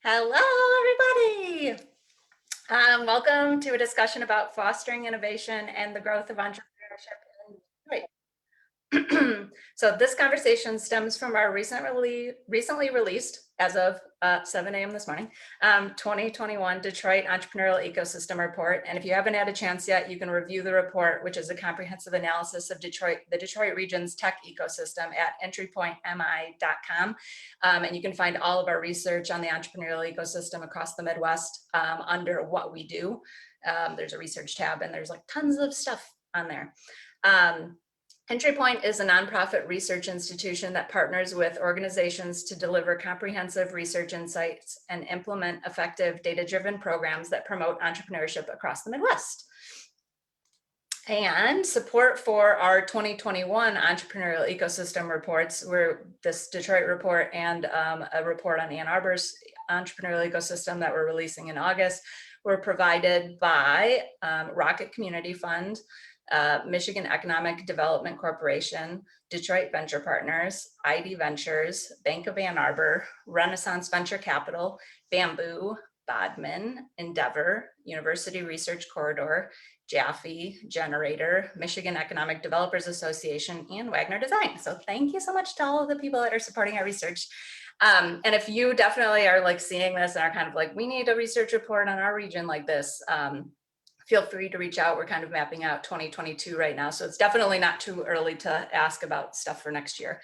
Hello, everybody. Welcome to a discussion about fostering innovation and the growth of entrepreneurship in Detroit. So this conversation stems from our recently released, as of 7 a.m. this morning, 2021 Detroit Entrepreneurial Ecosystem Report. And if you haven't had a chance yet, you can review the report, which is a comprehensive analysis of the Detroit region's tech ecosystem at EntryPointMI.com. And you can find all of our research on the entrepreneurial ecosystem across the Midwest under what we do. There's a research tab and there's like tons of stuff on there. EntryPoint is a nonprofit research institution that partners with organizations to deliver comprehensive research insights and implement effective data-driven programs that promote entrepreneurship across the Midwest. And support for our 2021 entrepreneurial ecosystem reports, were this Detroit report and a report on Ann Arbor's entrepreneurial ecosystem that we're releasing in August, were provided by Rocket Community Fund, Michigan Economic Development Corporation, Detroit Venture Partners, ID Ventures, Bank of Ann Arbor, Renaissance Venture Capital, Bamboo, Bodman, Endeavor, University Research Corridor, Jaffe, Generator, Michigan Economic Developers Association, and Wagner Design. So thank you so much to all of the people that are supporting our research. And if you definitely are like seeing this and are kind of like, we need a research report on our region like this, feel free to reach out. We're kind of mapping out 2022 right now. So it's definitely not too early to ask about stuff for next year.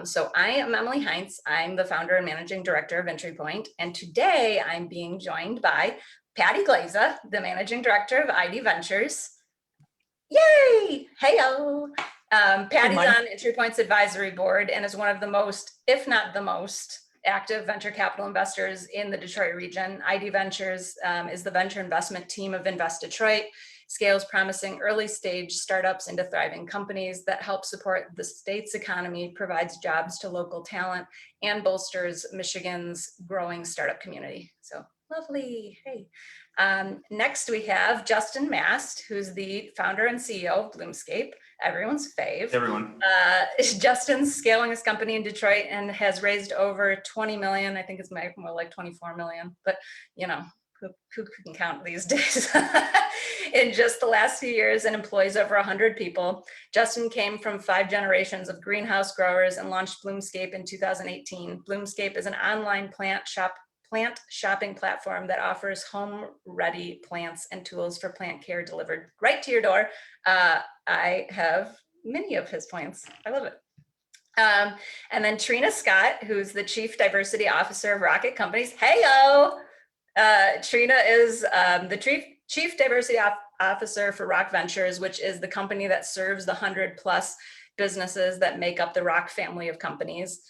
So I am Emily Heintz. I'm the founder and managing director of EntryPoint. And today I'm being joined by Patti Glaza, the managing director of ID Ventures. Yay! Heyo! Patti's on EntryPoint's advisory board and is one of the most, if not the most, active venture capital investors in the Detroit region. ID Ventures is the venture investment team of Invest Detroit, scales promising early stage startups into thriving companies that help support the state's economy, provides jobs to local talent, and bolsters Michigan's growing startup community. So lovely. Hey. Next we have Justin Mast, who's the founder and CEO of Bloomscape, everyone's fave. Everyone. Justin's scaling his company in Detroit and has raised over 20 million. I think it's more like 24 million, but you know, who can count these days? In just the last few years and employs over 100 people. Justin came from 5 generations of greenhouse growers and launched Bloomscape in 2018. Bloomscape is an online plant shopping platform that offers home-ready plants and tools for plant care delivered right to your door. I have many of his plants. I love it. And then Trina Scott, who's the Chief Diversity Officer of Rocket Companies. Heyo! Trina is the Chief Diversity Officer for Rock Ventures, which is the company that serves the 100+ businesses that make up the Rock family of companies.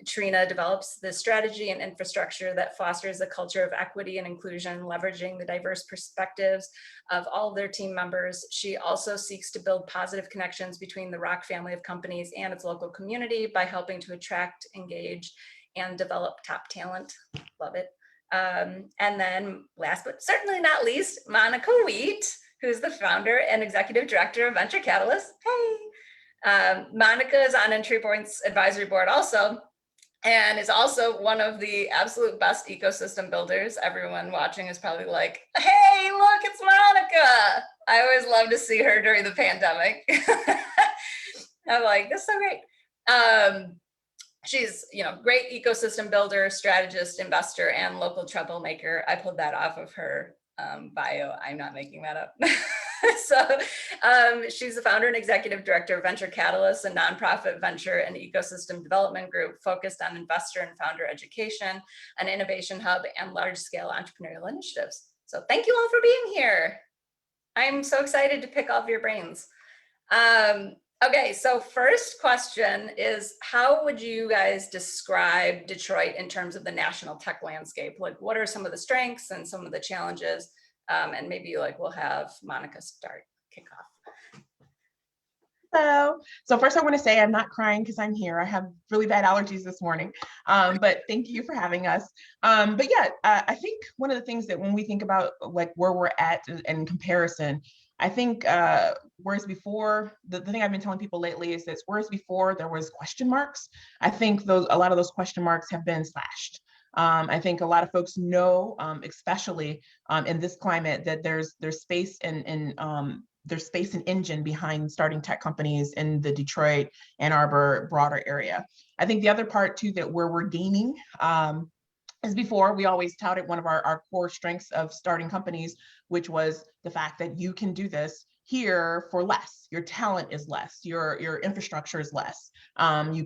Trina develops the strategy and infrastructure that fosters a culture of equity and inclusion, leveraging the diverse perspectives of all of their team members. She also seeks to build positive connections between the Rock family of companies and its local community by helping to attract, engage, and develop top talent. Love it. And then last but certainly not least, Monica Wheat, who's the founder and executive director of Venture Catalyst. Hey. Monica is on EntryPoint's advisory board also, and is also one of the absolute best ecosystem builders. Everyone watching is probably like, hey, look, it's Monica. I always love to see her during the pandemic. I'm like, this is so great. She's, great ecosystem builder, strategist, investor, and local troublemaker. I pulled that off of her bio. I'm not making that up. So she's the founder and executive director of Venture Catalyst, a nonprofit venture and ecosystem development group focused on investor and founder education, an innovation hub, and large-scale entrepreneurial initiatives. So thank you all for being here. I'm so excited to pick off your brains. Okay, so first question is, how would you guys describe Detroit in terms of the national tech landscape? Like, what are some of the strengths and some of the challenges? And maybe we'll have Monica kick off. Hello. So first I want to say I'm not crying because I'm here. I have really bad allergies this morning, but thank you for having us. But yeah, I think one of the things that when we think about where we're at in comparison, I think whereas before, the thing I've been telling people lately is that whereas before there was question marks, I think a lot of those question marks have been slashed. I think a lot of folks know, especially in this climate, that there's space and there's space and engine behind starting tech companies in the Detroit, Ann Arbor, broader area. I think the other part too, that where we're gaining, as before, we always touted one of our core strengths of starting companies, which was the fact that you can do this here for less. Your talent is less, your infrastructure is less. You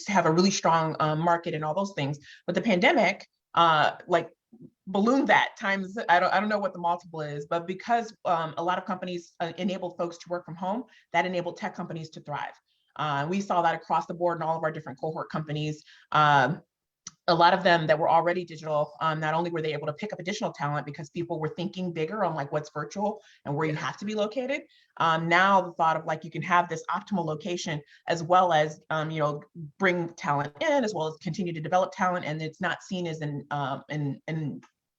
have a really strong market and all those things. But the pandemic, like ballooned that times, I don't know what the multiple is, but because a lot of companies enabled folks to work from home, that enabled tech companies to thrive. We saw that across the board in all of our different cohort companies. A lot of them that were already digital, not only were they able to pick up additional talent because people were thinking bigger on like what's virtual and where you have to be located. Now the thought of like you can have this optimal location as well as bring talent in, as well as continue to develop talent, and it's not seen as an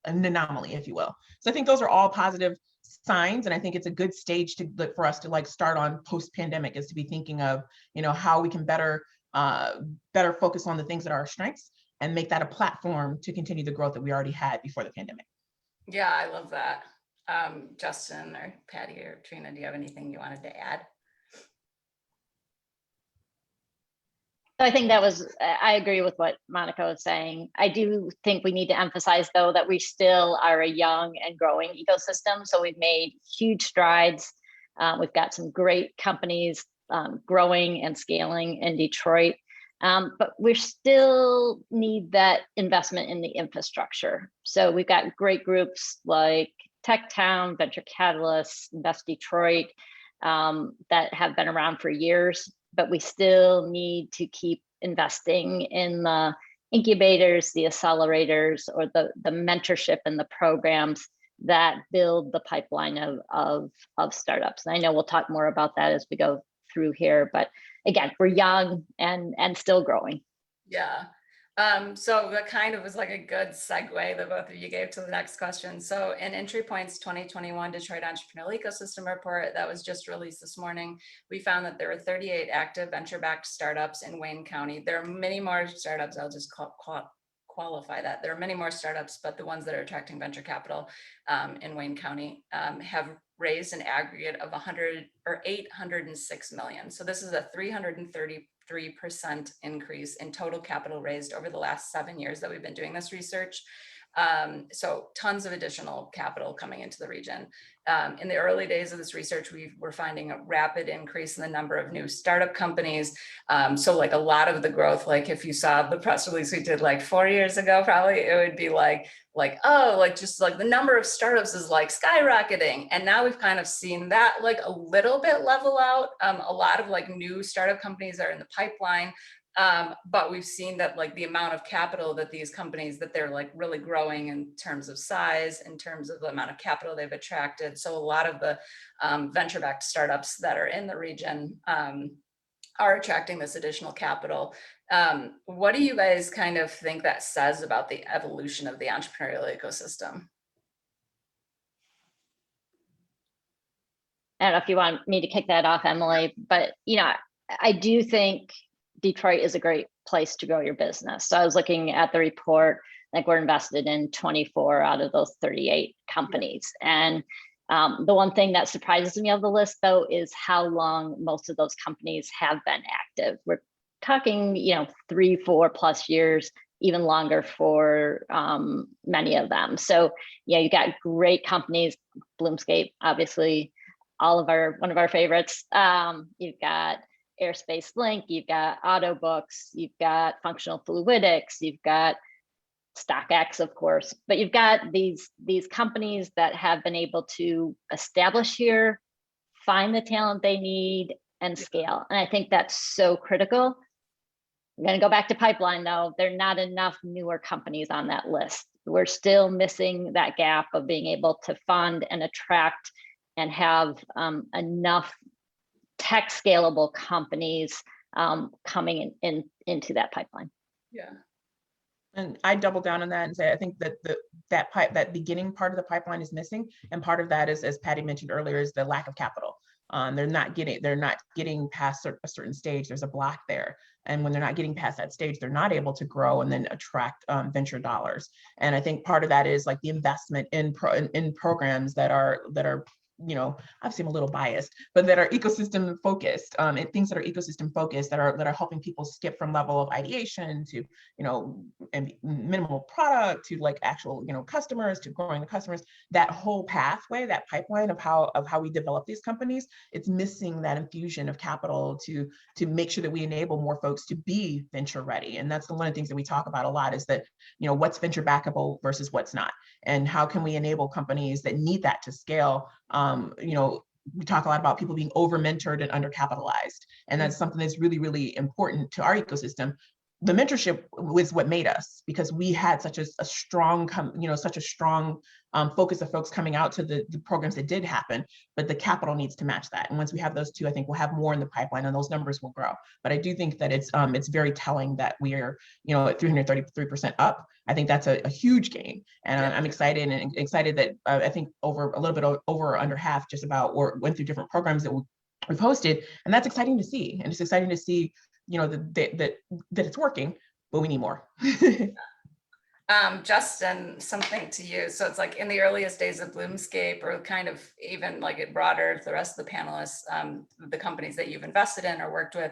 anomaly, if you will. So I think those are all positive signs, and I think it's a good stage for us to like start on post-pandemic, is to be thinking of how we can better focus on the things that are our strengths and make that a platform to continue the growth that we already had before the pandemic. Yeah, I love that. Justin or Patti or Trina, do you have anything you wanted to add? I think I agree with what Monica was saying. I do think we need to emphasize, though, that we still are a young and growing ecosystem. So we've made huge strides. We've got some great companies growing and scaling in Detroit. But we still need that investment in the infrastructure. So we've got great groups like Tech Town, Venture Catalyst, Invest Detroit that have been around for years, but we still need to keep investing in the incubators, the accelerators, or the mentorship and the programs that build the pipeline of startups. And I know we'll talk more about that as we go through here, but again, we're young and still growing. Yeah. So that kind of was like a good segue that both of you gave to the next question. So in EntryPoint's 2021 Detroit Entrepreneurial Ecosystem Report that was just released this morning, we found that there were 38 active venture-backed startups in Wayne County. There are many more startups. I'll just qualify that. There are many more startups, but the ones that are attracting venture capital in Wayne County have raised an aggregate of 806 million. So this is a 333% increase in total capital raised over the last 7 years that we've been doing this research. So tons of additional capital coming into the region. In the early days of this research, we were finding a rapid increase in the number of new startup companies. So like a lot of the growth, like if you saw the press release we did like 4 years ago, probably it would be like just like the number of startups is like skyrocketing. And now we've kind of seen that like a little bit level out. A lot of like new startup companies are in the pipeline. But we've seen that like the amount of capital that these companies, that they're like really growing in terms of size, in terms of the amount of capital they've attracted. So a lot of the venture-backed startups that are in the region are attracting this additional capital. What do you guys kind of think that says about the evolution of the entrepreneurial ecosystem? I don't know if you want me to kick that off, Emily, but I do think Detroit is a great place to grow your business. So I was looking at the report, like we're invested in 24 out of those 38 companies. And the one thing that surprises me of the list, though, is how long most of those companies have been active. We're talking, 3-4+ years, even longer for many of them. So you got great companies, Bloomscape, obviously, one of our favorites. You've got Airspace Link, you've got Autobooks, you've got Functional Fluidics, you've got StockX, of course, but you've got these companies that have been able to establish here, find the talent they need, and scale. And I think that's so critical. I'm going to go back to pipeline, though. There are not enough newer companies on that list. We're still missing that gap of being able to fund and attract and have enough tech scalable companies coming into that pipeline. Yeah. And I double down on that and say, I think that that beginning part of the pipeline is missing. And part of that is, as Patti mentioned earlier, is the lack of capital. They're not getting past a certain stage. There's a block there. And when they're not getting past that stage, they're not able to grow and then attract venture dollars. And I think part of that is like the investment in programs that are, obviously I'm a little biased, but that are ecosystem focused, and things that are ecosystem focused that are helping people skip from level of ideation to, and minimal product to like actual, customers, to growing the customers. That whole pathway, that pipeline of how we develop these companies, it's missing that infusion of capital to make sure that we enable more folks to be venture ready. And that's one of the things that we talk about a lot, is that, what's venture backable versus what's not, and how can we enable companies that need that to scale. We talk a lot about people being over mentored and undercapitalized, and that's something that's really, really important to our ecosystem. The mentorship was what made us, because we had such a strong, focus of folks coming out to the programs that did happen, but the capital needs to match that. And once we have those two, I think we'll have more in the pipeline, and those numbers will grow. But I do think that it's very telling that we are, at 333% up. I think that's a huge gain, and I'm excited that I think over a little bit over or under half, just about, or went through different programs that we've hosted, and that's exciting to see. And it's exciting to see, that it's working, but we need more. Justin, something to you. So it's like in the earliest days of Bloomscape, or kind of even like it broader, the rest of the panelists, the companies that you've invested in or worked with,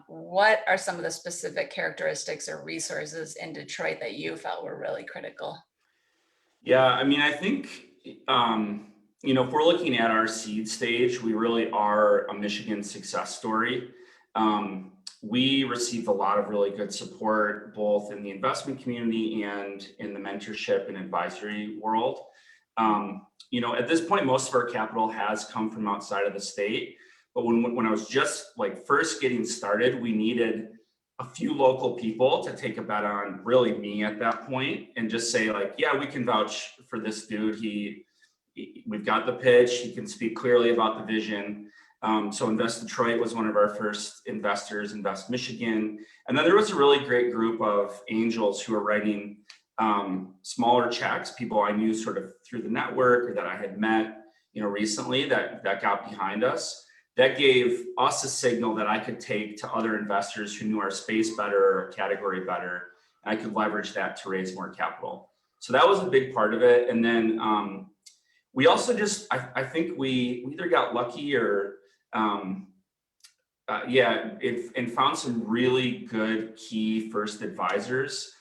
what are some of the specific characteristics or resources in Detroit that you felt were really critical? Yeah, I mean, I think, if we're looking at our seed stage, we really are a Michigan success story. We received a lot of really good support, both in the investment community and in the mentorship and advisory world. At this point, most of our capital has come from outside of the state. But when I was just like first getting started, we needed a few local people to take a bet on really me at that point, and just say like, yeah, we can vouch for this dude. We've got the pitch. He can speak clearly about the vision. So Invest Detroit was one of our first investors, Invest Michigan. And then there was a really great group of angels who were writing smaller checks, people I knew sort of through the network or that I had met, recently, that got behind us. That gave us a signal that I could take to other investors who knew our space better or category better, and I could leverage that to raise more capital. So that was a big part of it. And then we also I think we either got lucky or and found some really good key first advisors.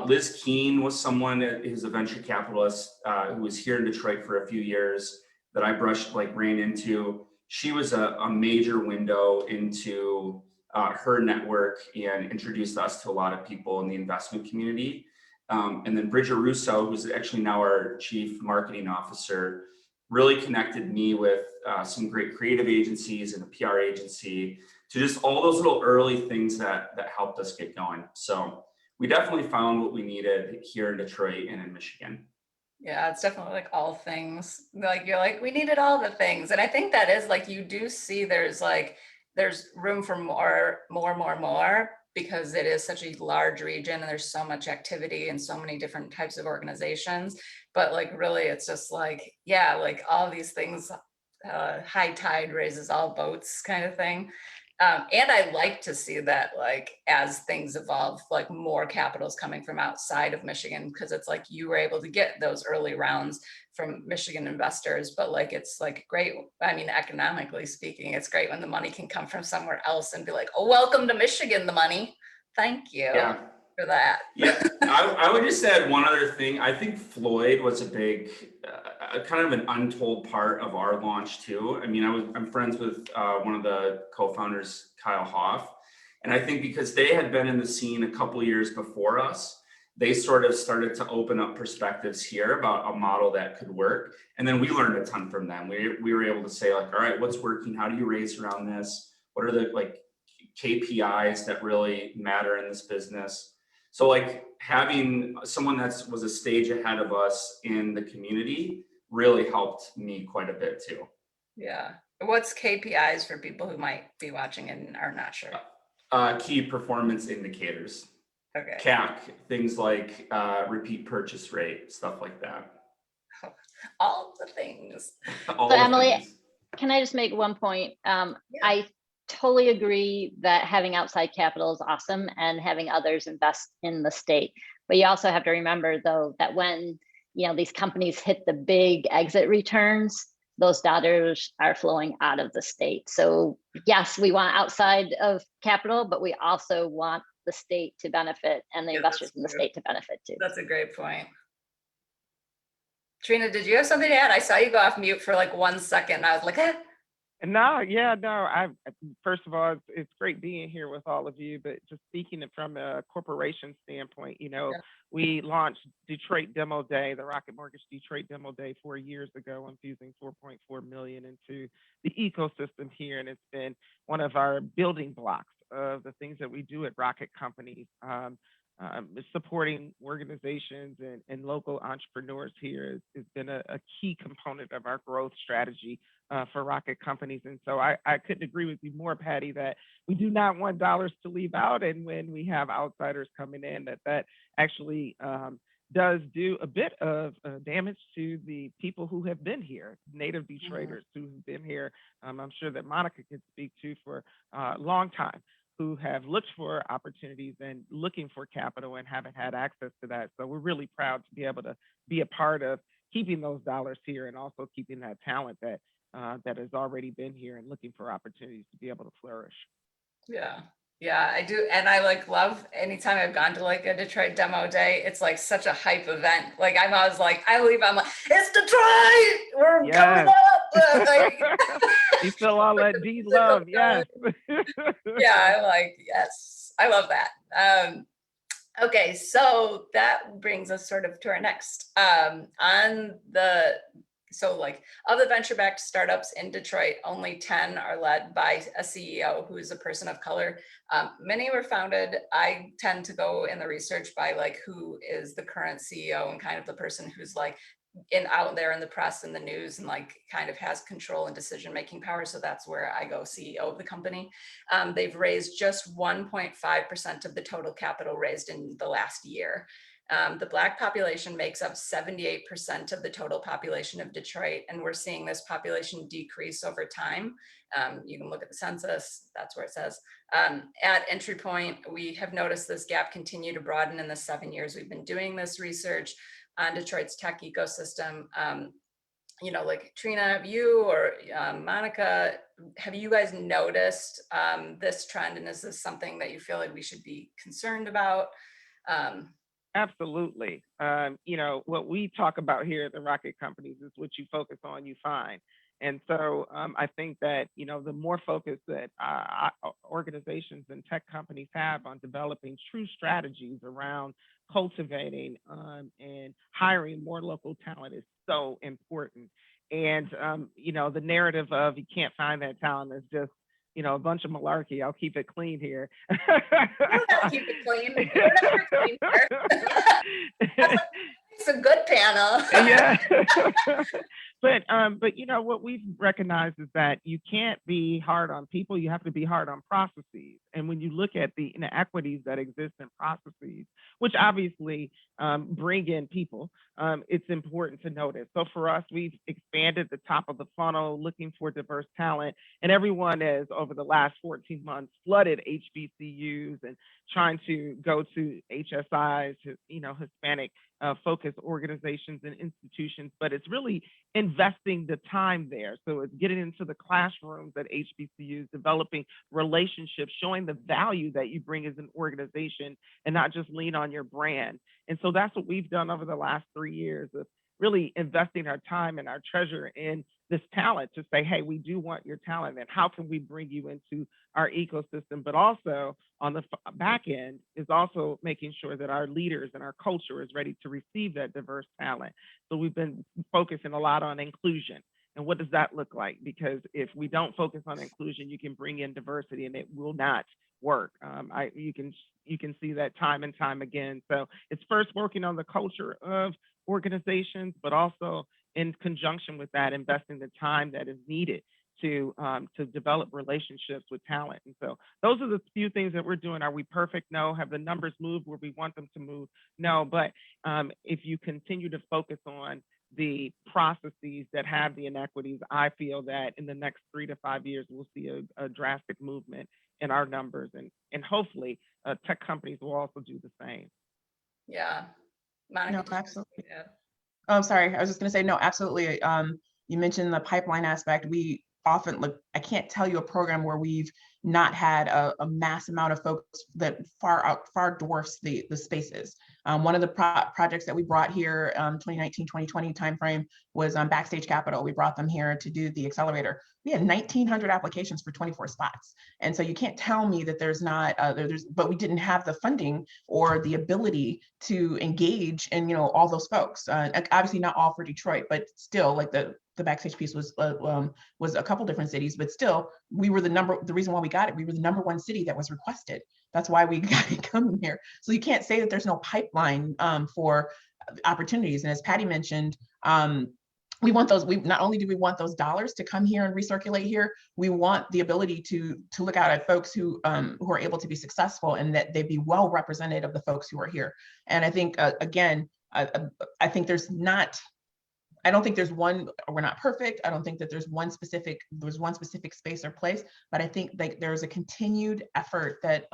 Liz Keene was someone who's a venture capitalist who was here in Detroit for a few years that I ran into. She was a major window into her network and introduced us to a lot of people in the investment community. And then Bridget Russo, who's actually now our chief marketing officer, really connected me with some great creative agencies and a PR agency, to just all those little early things that helped us get going. So we definitely found what we needed here in Detroit and in Michigan. Yeah, it's definitely like all things. Like you're like, we needed all the things. And I think that is like, you do see there's room for more, because it is such a large region and there's so much activity and so many different types of organizations. But like, really, it's just like, yeah, like all these things, high tide raises all boats kind of thing. And I like to see that, like, as things evolve, like more capital is coming from outside of Michigan, because it's like you were able to get those early rounds from Michigan investors, but like, it's like great. I mean, economically speaking, it's great when the money can come from somewhere else and be like, oh, welcome to Michigan, the money. Thank you for that. Yeah, I would just add one other thing. I think Floyd was a big, kind of an untold part of our launch too. I mean, I'm friends with one of the co-founders, Kyle Hoff. And I think because they had been in the scene a couple of years before us, they sort of started to open up perspectives here about a model that could work. And then we learned a ton from them. We were able to say like, all right, what's working? How do you raise around this? What are the like KPIs that really matter in this business? So like having someone that was a stage ahead of us in the community really helped me quite a bit too. Yeah. What's KPIs for people who might be watching and are not sure? Key performance indicators. Okay. CAC, things like repeat purchase rate, stuff like that. All the things. All So the Emily, things. Can I just make one point? Yeah. I totally agree that having outside capital is awesome and having others invest in the state. But you also have to remember, though, that when these companies hit the big exit returns, those dollars are flowing out of the state. So yes, we want outside of capital, but we also want the state to benefit and the Yeah, investors that's in the true. state to benefit too. That's a great point. Trina, did you have something to add? I saw you go off mute for like 1 second. I was like, eh. No, yeah, no. First of all, it's great being here with all of you. But just speaking it from a corporation standpoint, Yeah. we launched Detroit Demo Day, the Rocket Mortgage Detroit Demo Day 4 years ago, infusing 4.4 million into the ecosystem here, and it's been one of our building blocks of the things that we do at Rocket Companies. Supporting organizations and local entrepreneurs here has been a key component of our growth strategy for Rocket Companies. And so I couldn't agree with you more, Patti, that we do not want dollars to leave out. And when we have outsiders coming in, that actually does do a bit of damage to the people who have been here, native Detroiters who have been here. I'm sure that Monica could speak to for a long time, who have looked for opportunities and looking for capital and haven't had access to that. So we're really proud to be able to be a part of keeping those dollars here and also keeping that talent that has already been here and looking for opportunities to be able to flourish. Yeah, I do. And I love anytime I've gone to a Detroit Demo Day, it's like such a hype event. I'm always like, it's Detroit, we're coming up. You feel all that D love, yes. Yeah, I'm like, yes, I love that. Okay, so that brings us sort of to our next of the venture-backed startups in Detroit, only 10 are led by a CEO who is a person of color. Many were founded. I tend to go in the research by who is the current CEO and kind of the person who's out there in the press and the news and kind of has control and decision-making power. So that's where I go, CEO of the company. They've raised just 1.5% of the total capital raised in the last year. The Black population makes up 78% of the total population of Detroit, and we're seeing this population decrease over time. You can look at the census, that's where it says. At EntryPoint, we have noticed this gap continue to broaden in the 7 years we've been doing this research on Detroit's tech ecosystem. Trina, have you or Monica, have you guys noticed this trend, and is this something that you feel like we should be concerned about? Absolutely. What we talk about here at the Rocket Companies is what you focus on, you find. And so I think that, the more focus that organizations and tech companies have on developing true strategies around cultivating and hiring more local talent is so important. And, the narrative of you can't find that talent is just, a bunch of malarkey. I'll keep it clean here. Keep it clean. We're never clean here. It's a good panel. Yeah. But what we've recognized is that you can't be hard on people. You have to be hard on processes. And when you look at the inequities that exist in processes, which obviously bring in people, it's important to notice. So for us, we've expanded the top of the funnel, looking for diverse talent, and everyone has over the last 14 months flooded HBCUs and trying to go to HSIs, Hispanic focused organizations and institutions, but it's really investing the time there. So it's getting into the classrooms at HBCUs, developing relationships, showing the value that you bring as an organization and not just lean on your brand. And so that's what we've done over the last 3 years of really investing our time and our treasure in this talent to say, hey, we do want your talent, and how can we bring you into our ecosystem? But also on the back end is also making sure that our leaders and our culture is ready to receive that diverse talent. So we've been focusing a lot on inclusion. And what does that look like? Because if we don't focus on inclusion, you can bring in diversity and it will not work. You can see that time and time again. So it's first working on the culture of organizations, but also in conjunction with that, investing the time that is needed to develop relationships with talent. And so those are the few things that we're doing. Are we perfect? No. Have the numbers moved where we want them to move? No. But if you continue to focus on the processes that have the inequities, I feel that in the next 3 to 5 years, we'll see a drastic movement in our numbers, and hopefully tech companies will also do the same. Yeah. Monica, No, did you- absolutely. yeah. Oh, sorry. I was just going to say, no, absolutely. You mentioned the pipeline aspect. We often look, I can't tell you a program where we've not had a mass amount of folks that far dwarfs the spaces. One of the projects that we brought here, 2019, 2020 timeframe was Backstage Capital. We brought them here to do the accelerator. We had 1,900 applications for 24 spots. And so you can't tell me that there's not, but we didn't have the funding or the ability to engage in, all those folks. Obviously not all for Detroit, but still, like the Backstage piece was a couple different cities, but still we were the reason why we got it, we were the #1 city that was requested. That's why we got it coming here. So you can't say that there's no pipeline for opportunities. And as Patti mentioned, we want those, not only do we want those dollars to come here and recirculate here, we want the ability to look out at folks who are able to be successful and that they be well represented of the folks who are here. And I think, again, I think I don't think there's one, we're not perfect. I don't think that there's one specific space or place, but I think that there's a continued effort that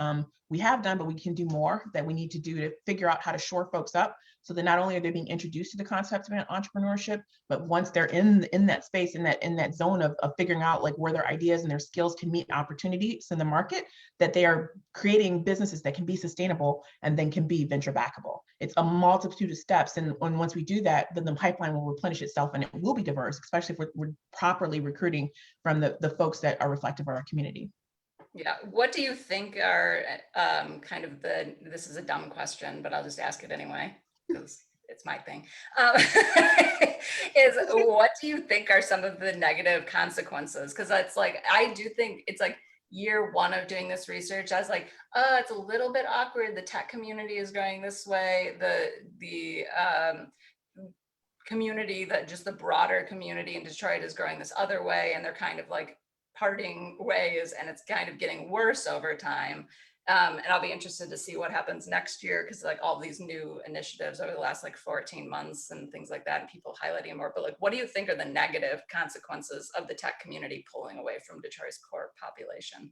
we have done, but we can do more, that we need to do to figure out how to shore folks up so that not only are they being introduced to the concept of entrepreneurship, but once they're in that space, in that zone of figuring out like where their ideas and their skills can meet opportunities in the market, that they are creating businesses that can be sustainable and then can be venture backable. It's a multitude of steps. And once we do that, then the pipeline will replenish itself and it will be diverse, especially if we're properly recruiting from the folks that are reflective of our community. Yeah, what do you think are kind of this is a dumb question, but I'll just ask it anyway, because it's my thing, is what do you think are some of the negative consequences? Because it's like, I do think it's like year 1 of doing this research, I was like, oh, it's a little bit awkward. The tech community is going this way. The community, that just the broader community in Detroit is growing this other way, and they're kind of like parting ways, and it's kind of getting worse over time. And I'll be interested to see what happens next year, because like all these new initiatives over the last like 14 months and things like that, and people highlighting more. But like, what do you think are the negative consequences of the tech community pulling away from Detroit's core population?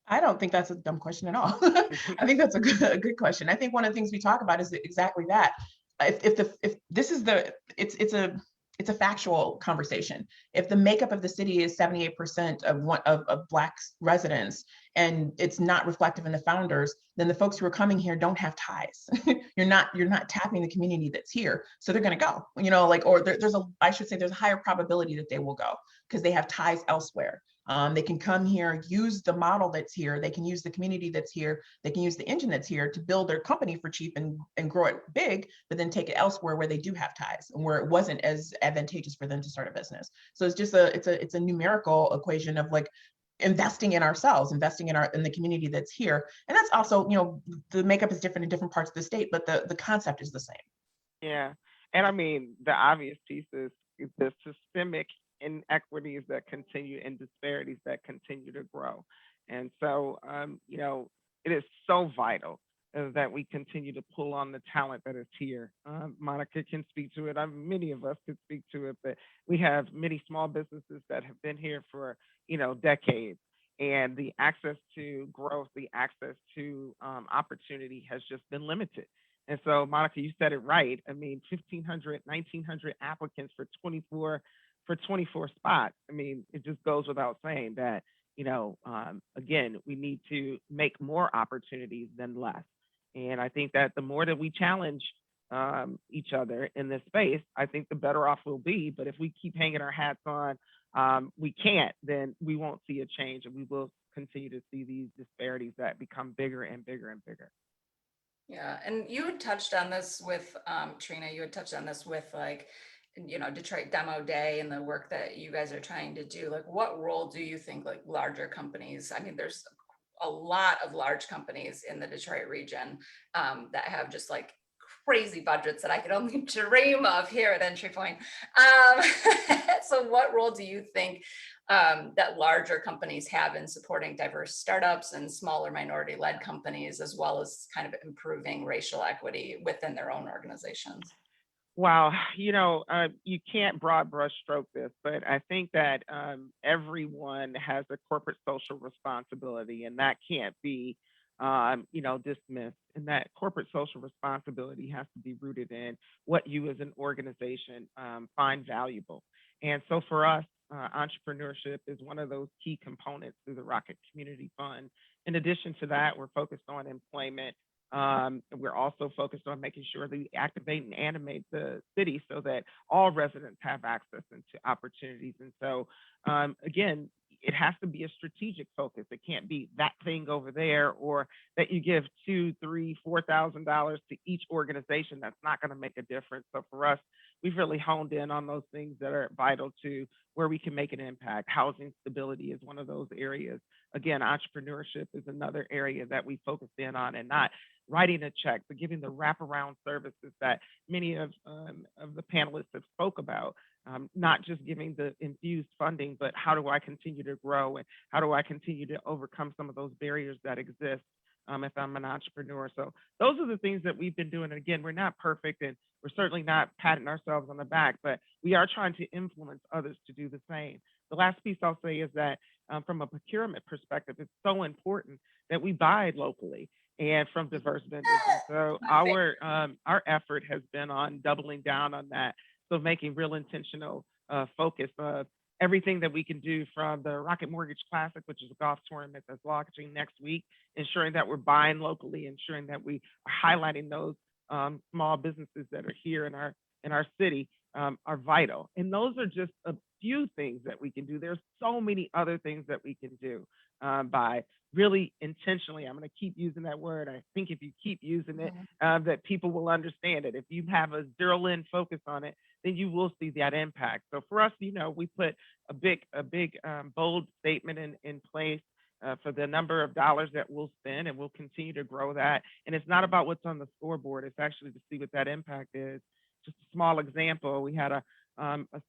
I don't think that's a dumb question at all. I think that's a good question. I think one of the things we talk about is exactly that. If this is it's a factual conversation. If the makeup of the city is 78% of Black residents and it's not reflective in the founders, then the folks who are coming here don't have ties. You're not tapping the community that's here, so they're going to go. Or there's a higher probability that they will go because they have ties elsewhere. They can come here, use the model that's here. They can use the community that's here. They can use the engine that's here to build their company for cheap and grow it big, but then take it elsewhere where they do have ties and where it wasn't as advantageous for them to start a business. So it's just it's a numerical equation of like investing in ourselves, investing in the community that's here. And that's also, the makeup is different in different parts of the state, but the concept is the same. Yeah. And I mean, the obvious piece is the systemic inequities that continue and disparities that continue to grow. And so, it is so vital that we continue to pull on the talent that is here. Monica can speak to it. Many of us could speak to it, but we have many small businesses that have been here for, decades. And the access to growth, the access to opportunity has just been limited. And so, Monica, you said it right. I mean, 1,500, 1,900 applicants for 24 spots. I mean, it just goes without saying that, again, we need to make more opportunities than less. And I think that the more that we challenge each other in this space, I think the better off we'll be. But if we keep hanging our hats on, we can't, then we won't see a change, and we will continue to see these disparities that become bigger and bigger and bigger. Yeah, and you had touched on this with Trina, you had touched on this with like, Detroit Demo Day and the work that you guys are trying to do. Like, what role do you think like larger companies, I mean, there's a lot of large companies in the Detroit region that have just like crazy budgets that I could only dream of here at EntryPoint. So what role do you think that larger companies have in supporting diverse startups and smaller minority-led companies, as well as kind of improving racial equity within their own organizations? Wow, you can't broad brush stroke this, but I think that everyone has a corporate social responsibility, and that can't be, dismissed. And that corporate social responsibility has to be rooted in what you as an organization find valuable. And so for us, entrepreneurship is one of those key components through the Rocket Community Fund. In addition to that, we're focused on employment. We're also focused on making sure that we activate and animate the city so that all residents have access into opportunities. And so, again, it has to be a strategic focus. It can't be that thing over there, or that you give $2,000, $3,000, $4,000 to each organization. That's not going to make a difference. So for us, we've really honed in on those things that are vital to where we can make an impact. Housing stability is one of those areas. Again, entrepreneurship is another area that we focus in on, and not writing a check, but giving the wraparound services that many of the panelists have spoke about. Not just giving the infused funding, but how do I continue to grow, and how do I continue to overcome some of those barriers that exist if I'm an entrepreneur. So those are the things that we've been doing. And again, we're not perfect, and we're certainly not patting ourselves on the back, but we are trying to influence others to do the same. The last piece I'll say is that from a procurement perspective, it's so important that we buy locally and from diverse vendors. And so our effort has been on doubling down on that. So making real intentional focus of everything that we can do, from the Rocket Mortgage Classic, which is a golf tournament that's launching next week, ensuring that we're buying locally, ensuring that we are highlighting those small businesses that are here in our city are vital. And those are just a few things that we can do. There's so many other things that we can do by really intentionally. I'm going to keep using that word. I think if you keep using it, that people will understand it. If you have a zero-in focus on it, then you will see that impact. So for us, we put a big bold statement in place for the number of dollars that we'll spend, and we'll continue to grow that. And it's not about what's on the scoreboard. It's actually to see what that impact is. Just a small example, we had a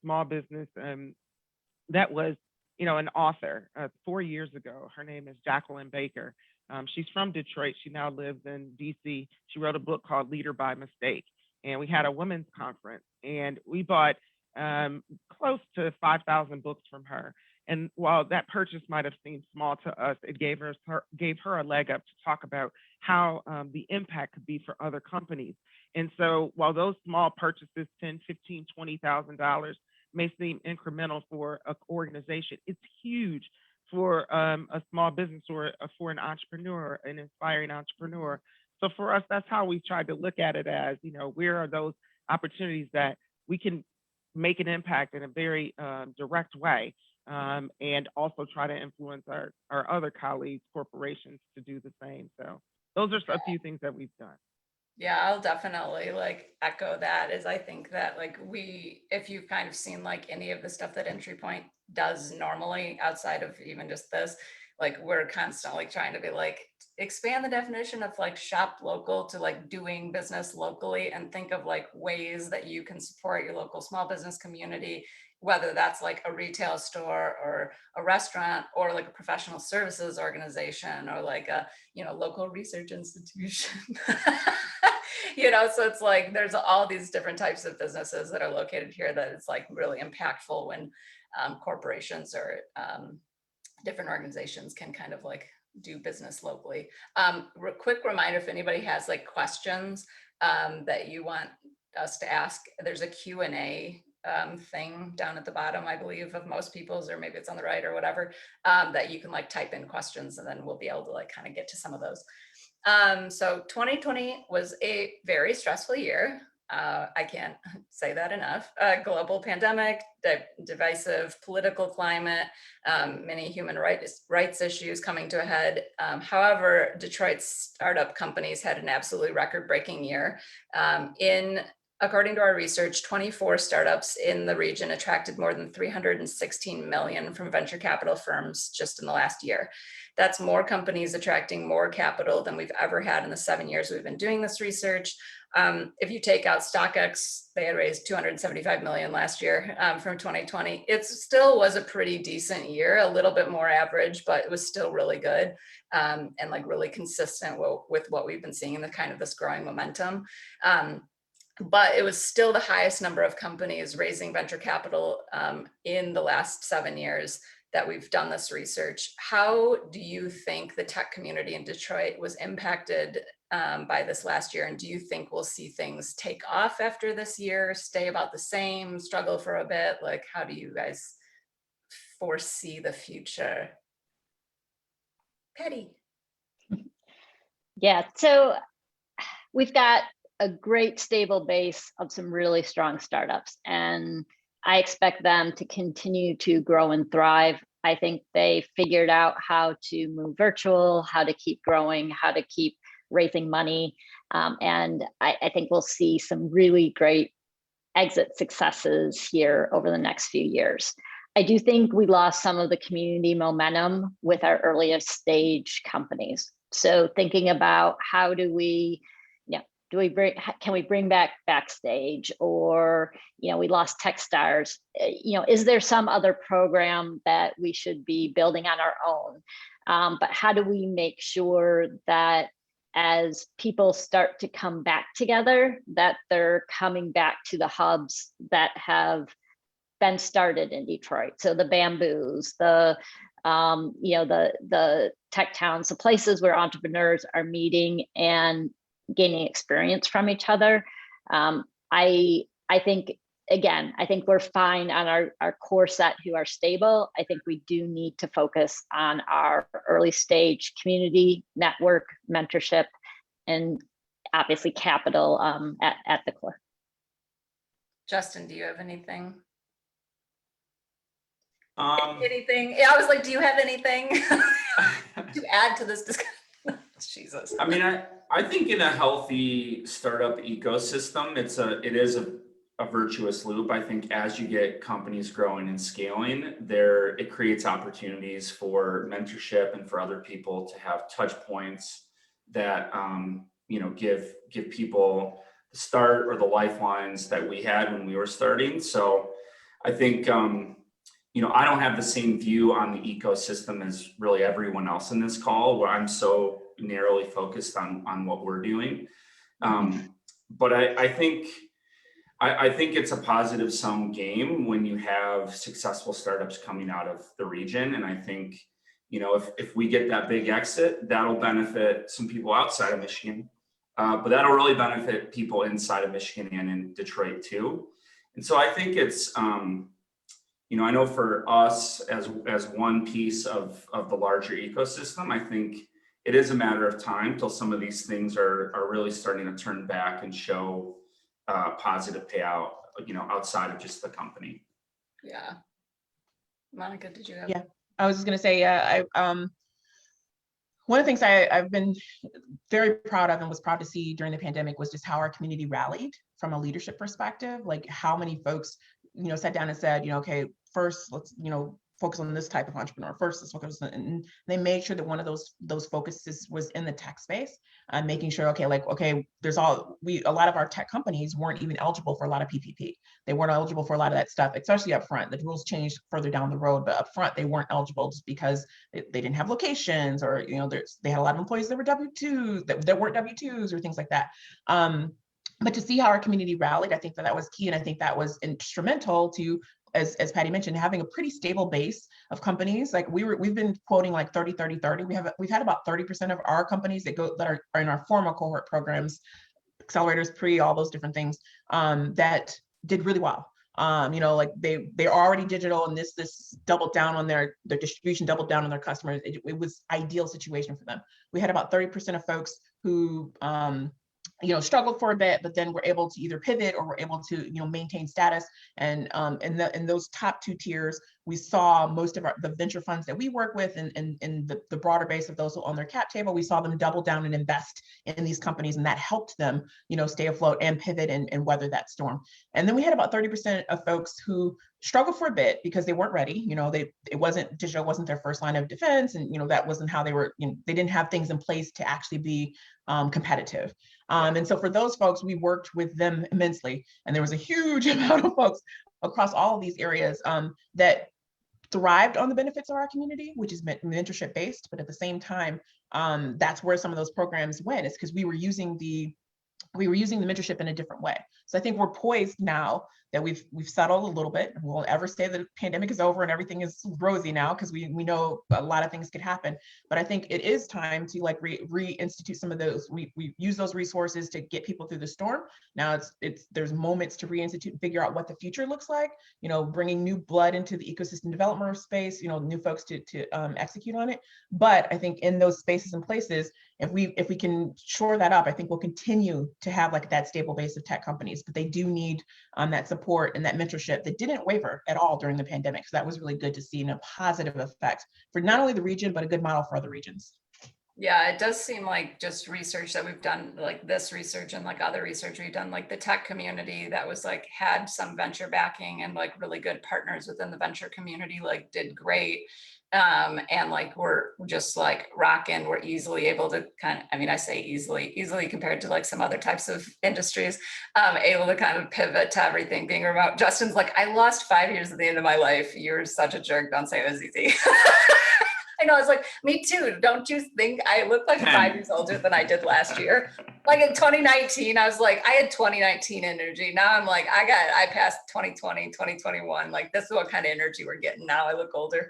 small business that was, an author 4 years ago. Her name is Jacqueline Baker. She's from Detroit. She now lives in DC. She wrote a book called Leader by Mistake. And we had a women's conference, and we bought close to 5,000 books from her. And while that purchase might have seemed small to us, it gave her a leg up to talk about how the impact could be for other companies. And so while those small purchases, $10,000, $15,000, $20,000 may seem incremental for an organization, it's huge for a small business or for an entrepreneur, an inspiring entrepreneur. So for us, that's how we tried to look at it as, where are those opportunities that we can make an impact in a very direct way, and also try to influence our other colleagues, corporations, to do the same. So those are a few things that we've done. Yeah, I'll definitely echo that. Is I think that if you've kind of seen any of the stuff that EntryPoint does normally outside of even just this, we're constantly trying to be expand the definition of shop local to doing business locally, and think of ways that you can support your local small business community, whether that's a retail store or a restaurant, or a professional services organization, or a local research institution. So it's there's all these different types of businesses that are located here that it's really impactful when corporations or different organizations can kind of do business locally. Quick reminder, if anybody has questions that you want us to ask, there's a Q&A thing down at the bottom, I believe, of most people's, or maybe it's on the right or whatever, that you can type in questions, and then we'll be able to kind of get to some of those. So 2020 was a very stressful year. I can't say that enough. Global pandemic, divisive political climate, many human rights issues coming to a head. However, Detroit's startup companies had an absolutely record-breaking year. According to our research, 24 startups in the region attracted more than $316 million from venture capital firms just in the last year. That's more companies attracting more capital than we've ever had in the 7 years we've been doing this research. If you take out StockX, they had raised $275 million last year from 2020. It still was a pretty decent year, a little bit more average, but it was still really good, and really consistent with what we've been seeing in the kind of this growing momentum. but it was still the highest number of companies raising venture capital in the last 7 years that we've done this research. How do you think the tech community in Detroit was impacted by this last year? And do you think we'll see things take off after this year, stay about the same, struggle for a bit? Like, how do you guys foresee the future? Patti. Yeah, so we've got a great stable base of some really strong startups, and I expect them to continue to grow and thrive. I think they figured out how to move virtual, how to keep growing, how to keep raising money. And I think we'll see some really great exit successes here over the next few years. I do think we lost some of the community momentum with our earliest stage companies. So thinking about how do we, can we bring back Backstage, or, we lost Techstars, is there some other program that we should be building on our own? But how do we make sure that as people start to come back together, that they're coming back to the hubs that have been started in Detroit? So the Bamboos, the tech towns, the places where entrepreneurs are meeting and gaining experience from each other. I think, again, I think we're fine on our core set who are stable. I think we do need to focus on our early stage community, network, mentorship, and obviously capital at the core. Justin, do you have anything? Anything? Yeah, I was like, do you have anything to add to this discussion? Jesus. I mean, I think in a healthy startup ecosystem, it is a virtuous loop. I think as you get companies growing and scaling, it creates opportunities for mentorship and for other people to have touch points that give people the start or the lifelines that we had when we were starting. So I think I don't have the same view on the ecosystem as really everyone else in this call, where I'm so narrowly focused on what we're doing. But I think it's a positive sum game when you have successful startups coming out of the region. And I think, if we get that big exit, that'll benefit some people outside of Michigan, but that'll really benefit people inside of Michigan and in Detroit too. And so I think it's, I know for us as one piece of the larger ecosystem, I think it is a matter of time till some of these things are really starting to turn back and show positive payout, outside of just the company. Yeah. Monica, did you have? Yeah, I was just going to say, one of the things I've been very proud of and was proud to see during the pandemic was just how our community rallied from a leadership perspective, like how many folks, sat down and said, okay, first let's, focus on this type of entrepreneur. First, let's focus on, and they made sure that one of those focuses was in the tech space, making sure, a lot of our tech companies weren't even eligible for a lot of PPP. They weren't eligible for a lot of that stuff, especially up front. The rules changed further down the road, but up front they weren't eligible just because they didn't have locations, or they had a lot of employees that were W-2s that weren't W-2s or things like that. But to see how our community rallied, I think that was key, and I think that was instrumental to, as Patti mentioned, having a pretty stable base of companies. Like we've been quoting like 30, 30, 30. We've had about 30% of our companies that are in our formal cohort programs, accelerators, pre, all those different things, that did really well. They're already digital, and this doubled down on their distribution, doubled down on their customers. It was ideal situation for them. We had about 30% of folks who struggled for a bit, but then we're able to either pivot or we're able to, maintain status. And in those top two tiers, we saw most of the venture funds that we work with and the broader base of those on their cap table, we saw them double down and invest in these companies, and that helped them, stay afloat and pivot and weather that storm. And then we had about 30% of folks who struggled for a bit because they weren't ready. Digital wasn't their first line of defense, and that wasn't how they were. They didn't have things in place to actually be competitive. And so for those folks, we worked with them immensely, and there was a huge amount of folks across all of these areas that thrived on the benefits of our community, which is mentorship based. But at the same time, that's where some of those programs went, is because we were using the we were using the mentorship in a different way. So I think we're poised now that we've settled a little bit. We'll ever say that the pandemic is over and everything is rosy now, because we know a lot of things could happen. But I think it is time to like reinstitute some of those. We use those resources to get people through the storm. Now there's moments to reinstitute and figure out what the future looks like. You know, bringing new blood into the ecosystem development space. You know, new folks to execute on it. But I think in those spaces and places, if we can shore that up, I think we'll continue to have like that stable base of tech companies. But they do need that support and that mentorship that didn't waver at all during the pandemic. So that was really good to see, and a positive effect for not only the region, but a good model for other regions. Yeah, it does seem like just research that we've done, like this research and like other research we've done, like the tech community that was like had some venture backing and like really good partners within the venture community, like did great. And like we're just like rocking, we're easily able to kind of, I mean, I say easily compared to like some other types of industries, able to kind of pivot to everything being remote. Justin's like, I lost 5 years at the end of my life. You're such a jerk. Don't say it was easy. I know, I was like, me too. Don't you think I look like 5 years older than I did last year? Like in 2019, I was like, I had 2019 energy. Now I'm like, I passed 2020, 2021. Like this is what kind of energy we're getting now. I look older.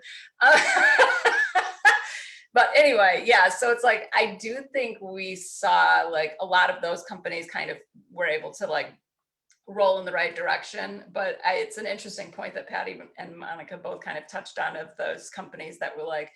But anyway, yeah. So it's like, I do think we saw like a lot of those companies kind of were able to like roll in the right direction. But it's an interesting point that Patti and Monica both kind of touched on, of those companies that were like,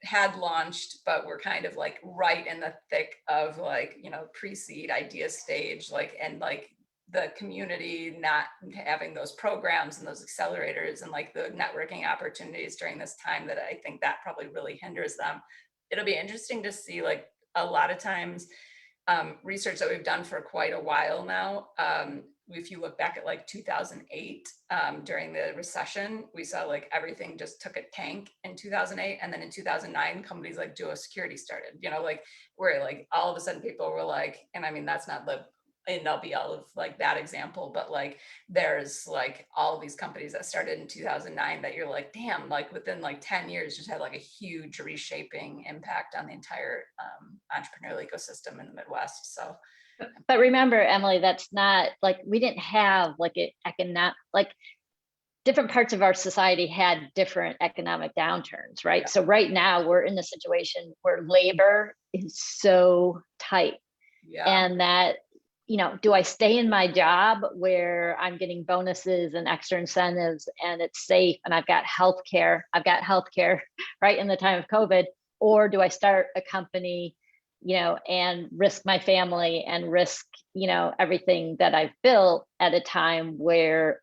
had launched, but we're kind of like right in the thick of like, you know, pre-seed idea stage, like, and like the community not having those programs and those accelerators and like the networking opportunities during this time, that I think that probably really hinders them. It'll be interesting to see, like a lot of times research that we've done for quite a while now, if you look back at like 2008, during the recession, we saw like everything just took a tank in 2008. And then in 2009, companies like Duo Security started, you know, like where like all of a sudden people were like, and I mean, that's not the end all be all of like that example, but like there's like all of these companies that started in 2009 that you're like, damn, like within like 10 years just had like a huge reshaping impact on the entire entrepreneurial ecosystem in the Midwest. So But remember, Emily, that's not like, we didn't have like like different parts of our society had different economic downturns, right? Yeah. So right now we're in a situation where labor is so tight. yeah. And that, you know, do I stay in my job where I'm getting bonuses and extra incentives and it's safe and I've got healthcare right in the time of COVID, or do I start a company, you know, and risk my family and risk, you know, everything that I've built at a time where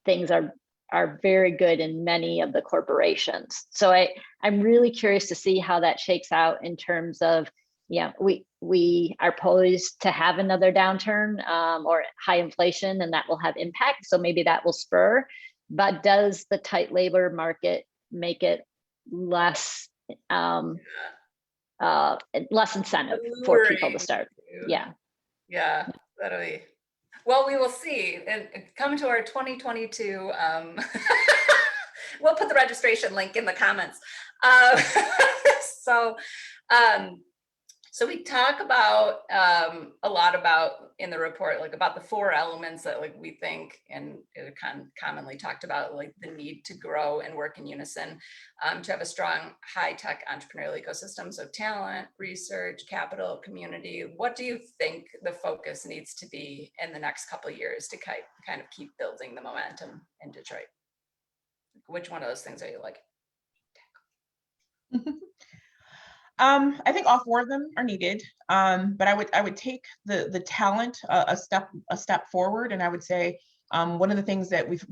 things are very good in many of the corporations. So I'm really curious to see how that shakes out in terms of, yeah, we are poised to have another downturn or high inflation, and that will have impact. So maybe that will spur, but does the tight labor market make it less incentive for people to start? Yeah. Yeah, that'll be, well, we will see. And come to our 2022, we'll put the registration link in the comments. So we talk about a lot about in the report, like about the 4 elements that like we think, and it commonly talked about, like the need to grow and work in unison to have a strong high-tech entrepreneurial ecosystem. So talent, research, capital, community. What do you think the focus needs to be in the next couple of years to kind of keep building the momentum in Detroit? Which one of those things are you like? I think all 4 of them are needed, but I would take the talent a step forward, and I would say one of the things that we've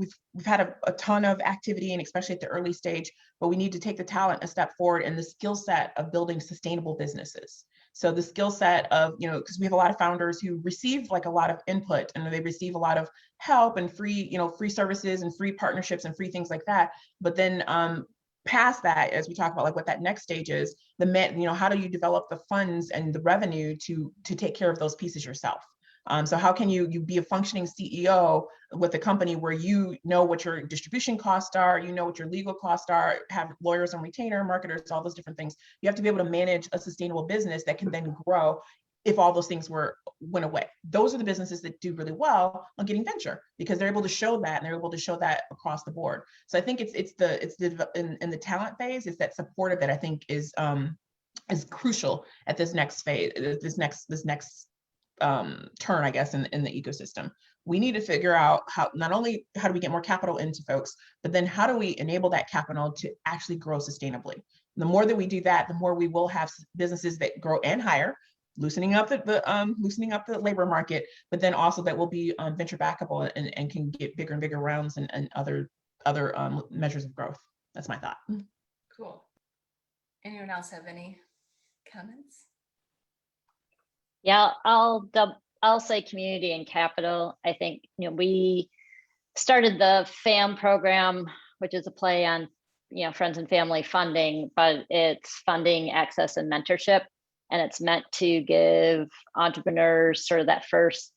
had a ton of activity, and especially at the early stage, but we need to take the talent a step forward and the skill set of building sustainable businesses. So the skill set of, you know, because we have a lot of founders who receive like a lot of input and they receive a lot of help and free services and free partnerships and free things like that, but then past that, as we talk about like what that next stage is, how do you develop the funds and the revenue to take care of those pieces yourself? So how can you be a functioning CEO with a company where you know what your distribution costs are, you know what your legal costs are, have lawyers on retainer, marketers, all those different things. You have to be able to manage a sustainable business that can then grow if all those things went away. Those are the businesses that do really well on getting venture, because they're able to show that, and they're able to show that across the board. So I think it's in the talent phase, it's that support of it, I think is crucial at this next phase, this next turn, I guess, in the ecosystem. We need to figure out not only how do we get more capital into folks, but then how do we enable that capital to actually grow sustainably. The more that we do that, the more we will have businesses that grow and hire, loosening up the labor market, but then also that will be venture backable and can get bigger and bigger rounds and other measures of growth. That's my thought. Cool. Anyone else have any comments? Yeah, I'll say community and capital. I think, we started the FAM program, which is a play on, friends and family funding, but it's funding, access, and mentorship. And it's meant to give entrepreneurs sort of that first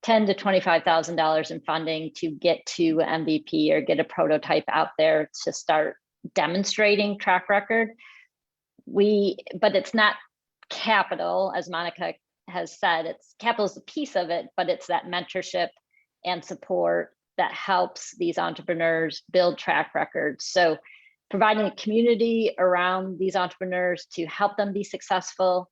$10,000 to $25,000 in funding to get to MVP or get a prototype out there to start demonstrating track record. But it's not capital, as Monica has said. Capital is a piece of it, but it's that mentorship and support that helps these entrepreneurs build track records. So providing a community around these entrepreneurs to help them be successful,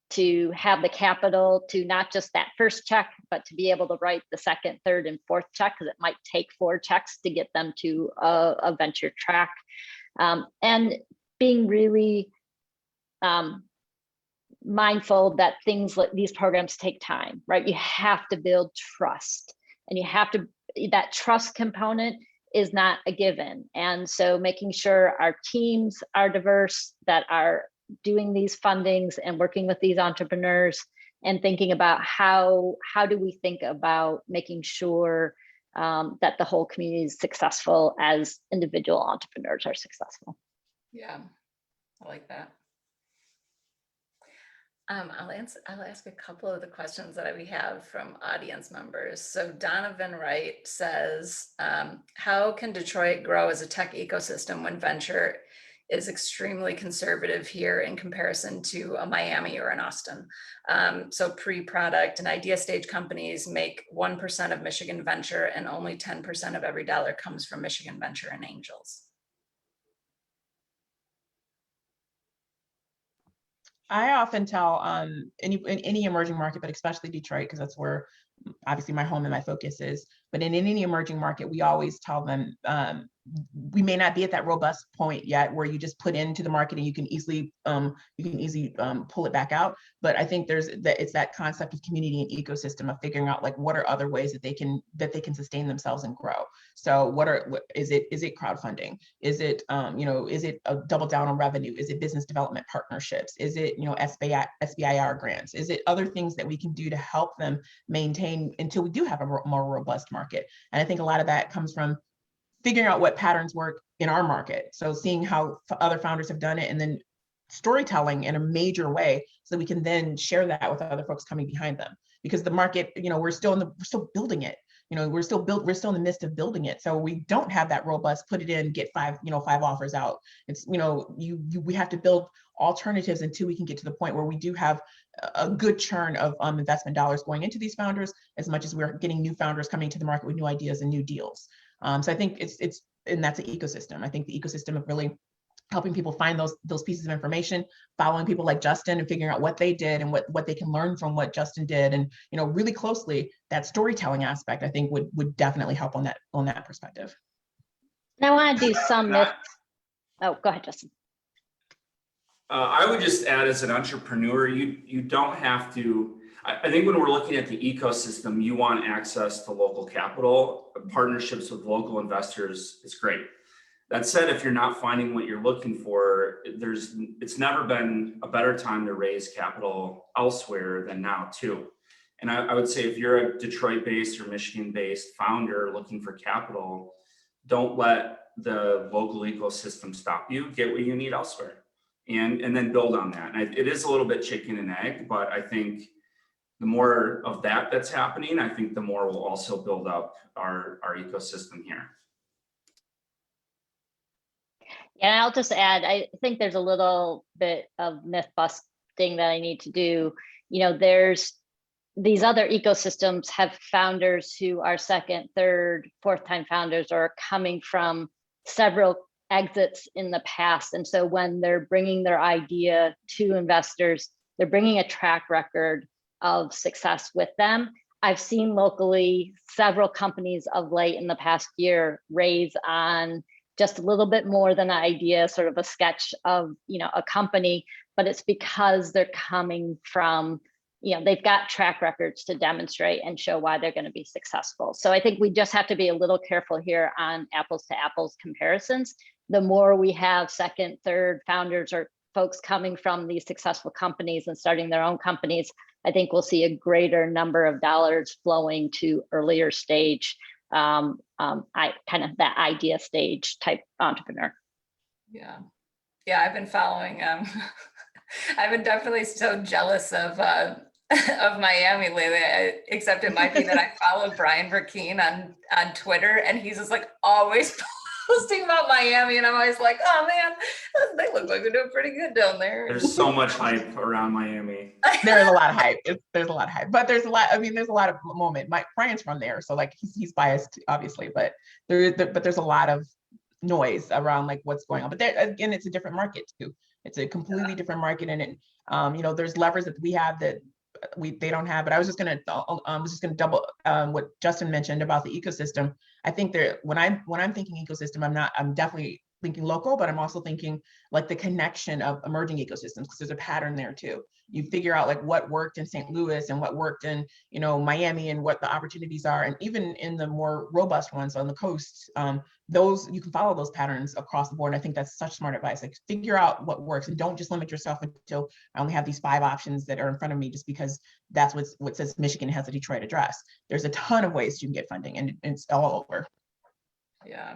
to have the capital to not just that first check, but to be able to write the second, third, and fourth check, because it might take 4 checks to get them to a venture track. And being really mindful that things like these programs take time, right? You have to build trust, and that trust component is not a given. And so making sure our teams are diverse, that are doing these fundings and working with these entrepreneurs, and thinking about how do we think about making sure that the whole community is successful as individual entrepreneurs are successful. Yeah, I like that. I'll ask a couple of the questions that we have from audience members. So Donovan Wright says, how can Detroit grow as a tech ecosystem when venture is extremely conservative here in comparison to a Miami or an Austin? So pre-product and idea stage companies make 1% of Michigan venture, and only 10% of every dollar comes from Michigan venture and angels. I often tell any emerging market, but especially Detroit, because that's where obviously my home and my focus is. But in any emerging market, we always tell them we may not be at that robust point yet where you just put into the market and you can easily pull it back out. But I think it's that concept of community and ecosystem of figuring out like what are other ways that they can sustain themselves and grow. So is it crowdfunding? Is it is it a double down on revenue? Is it business development partnerships? Is it SBIR grants? Is it other things that we can do to help them maintain until we do have a more robust market? And I think a lot of that comes from figuring out what patterns work in our market. So seeing how other founders have done it, and then storytelling in a major way so we can then share that with other folks coming behind them. Because the market, we're still building it. We're still in the midst of building it. So we don't have that robust, put it in, get 5 offers out. It's, we have to build alternatives until we can get to the point where we do have a good churn of investment dollars going into these founders, as much as we're getting new founders coming to the market with new ideas and new deals. So I think and that's an ecosystem. I think the ecosystem of really helping people find those pieces of information, following people like Justin and figuring out what they did and what they can learn from what Justin did. And, really closely, that storytelling aspect, I think would definitely help on that perspective. Now I want to do some myths. Oh, go ahead, Justin. I would just add, as an entrepreneur, you don't have to, I think when we're looking at the ecosystem, you want access to local capital. Partnerships with local investors is great. That said, if you're not finding what you're looking for, it's never been a better time to raise capital elsewhere than now too. And I would say if you're a Detroit-based or Michigan-based founder looking for capital, don't let the local ecosystem stop you. Get what you need elsewhere, and then build on that. And it is a little bit chicken and egg, but I think the more of that's happening, I think the more we'll also build up our ecosystem here. Yeah, I'll just add, I think there's a little bit of myth busting that I need to do. there's these other ecosystems have founders who are second, third, fourth time founders or are coming from several exits in the past. And so when they're bringing their idea to investors, they're bringing a track record of success with them. I've seen locally several companies of late in the past year raise on just a little bit more than an idea, sort of a sketch of, a company, but it's because they're coming from, they've got track records to demonstrate and show why they're going to be successful. So I think we just have to be a little careful here on apples to apples comparisons. The more we have second, third founders or folks coming from these successful companies and starting their own companies, I think we'll see a greater number of dollars flowing to earlier stage, kind of that idea stage type entrepreneur. Yeah. I've been following. I've been definitely so jealous of Miami lately. Except it might be that I followed Brian Burkeen on Twitter, and he's just like always posting about Miami, and I'm always like, oh man, they look like they're doing pretty good down there. There's so much hype around Miami. There is a lot of hype. There's a lot of hype, but there's a lot. I mean, there's a lot of moment. Brian's from there, so like he's biased, obviously, but there's a lot of noise around like what's going on. But there again, it's a different market too. It's a completely different market, and it, there's levers that we have that they don't have. But I was just gonna double what Justin mentioned about the ecosystem. I think when I'm thinking ecosystem, I'm definitely thinking local, but I'm also thinking like the connection of emerging ecosystems, because there's a pattern there too. You figure out like what worked in St. Louis and what worked in, Miami, and what the opportunities are. And even in the more robust ones on the coast, those, you can follow those patterns across the board. And I think that's such smart advice. Like figure out what works and don't just limit yourself until I only have these 5 options that are in front of me just because that's what says Michigan has a Detroit address. There's a ton of ways you can get funding, and it's all over. Yeah.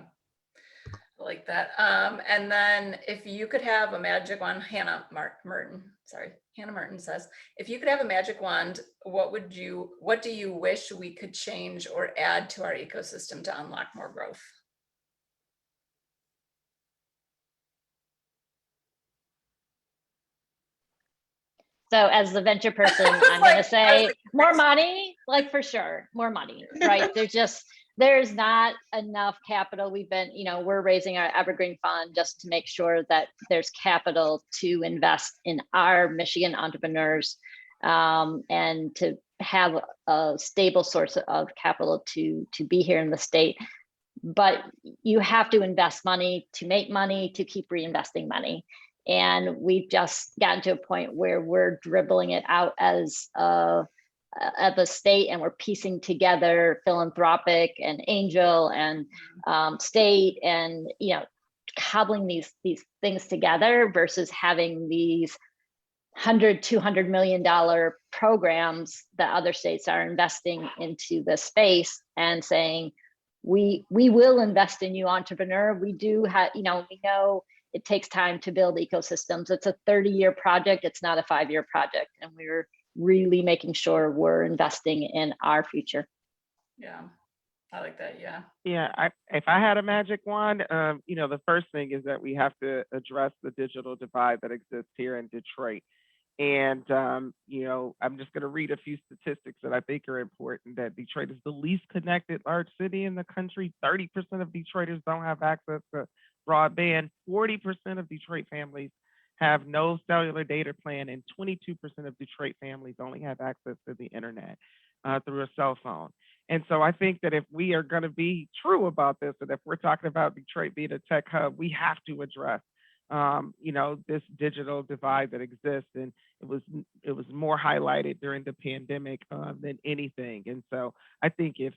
I like that. And then if you could have a magic wand, Hannah Merton says, if you could have a magic wand, what do you wish we could change or add to our ecosystem to unlock more growth? So as the venture person, I'm going to say more money, like for sure, more money, right? There's not enough capital. We're raising our Evergreen Fund just to make sure that there's capital to invest in our Michigan entrepreneurs, and to have a stable source of capital to be here in the state. But you have to invest money to make money, to keep reinvesting money. And we've just gotten to a point where we're dribbling it out as at the state, and we're piecing together philanthropic and angel and state, and cobbling these things together versus having these $100-200 million programs that other states are investing into the space and saying, we will invest in you, entrepreneur. We do have, we know it takes time to build ecosystems. It's a 30-year project. It's not a 5-year project, and we're really making sure we're investing in our future. Yeah, I like that. Yeah. If I had a magic wand, the first thing is that we have to address the digital divide that exists here in Detroit. And, I'm just going to read a few statistics that I think are important. That Detroit is the least connected large city in the country. 30% of Detroiters don't have access to broadband. 40% of Detroit families have no cellular data plan, and 22% of Detroit families only have access to the internet through a cell phone. And so I think that if we are going to be true about this, and if we're talking about Detroit being a tech hub, we have to address this digital divide that exists. And it was more highlighted during the pandemic than anything. And so I think if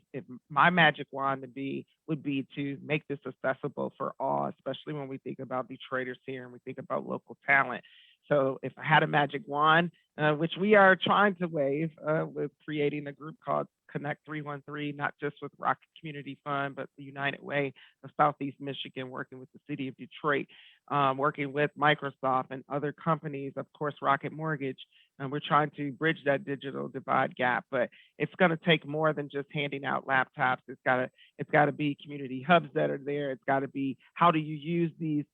my magic wand would be to make this accessible for all, especially when we think about Detroiters here and we think about local talent. So if I had a magic wand, which we are trying to wave with creating a group called Connect 313, not just with Rocket Community Fund, but the United Way of Southeast Michigan, working with the city of Detroit, working with Microsoft and other companies, of course, Rocket Mortgage. And we're trying to bridge that digital divide gap, but it's going to take more than just handing out laptops. It's got to be community hubs that are there. It's got to be, how do you use these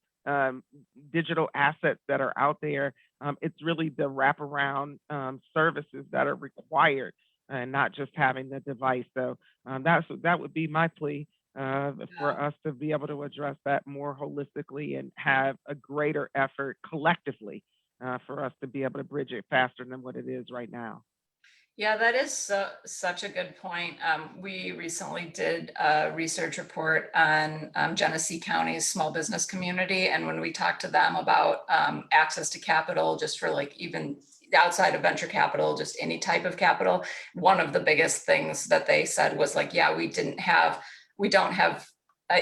digital assets that are out there It's really the wraparound services that are required, and not just having the device. So that would be my plea for us to be able to address that more holistically and have a greater effort collectively for us to be able to bridge it faster than what it is right now. Yeah, that is such a good point. We recently did a research report on Genesee County's small business community. And when we talked to them about access to capital, just for like even outside of venture capital, just any type of capital, one of the biggest things that they said was like, yeah, we don't have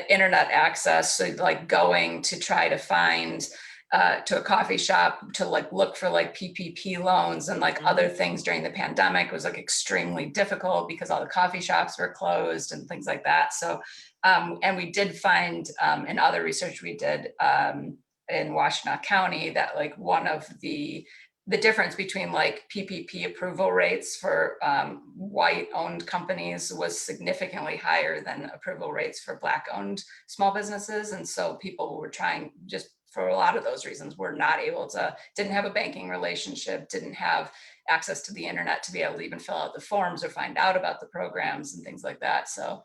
internet access. So like going to try to find to a coffee shop to like look for like PPP loans and like other things during the pandemic was like extremely difficult because all the coffee shops were closed and things like that. So, and we did find in other research we did in Washtenaw County that like one of the difference between like PPP approval rates for white owned companies was significantly higher than approval rates for Black owned small businesses. And so people were trying, just for a lot of those reasons, were not able to, didn't have a banking relationship, didn't have access to the internet to be able to even fill out the forms or find out about the programs and things like that. So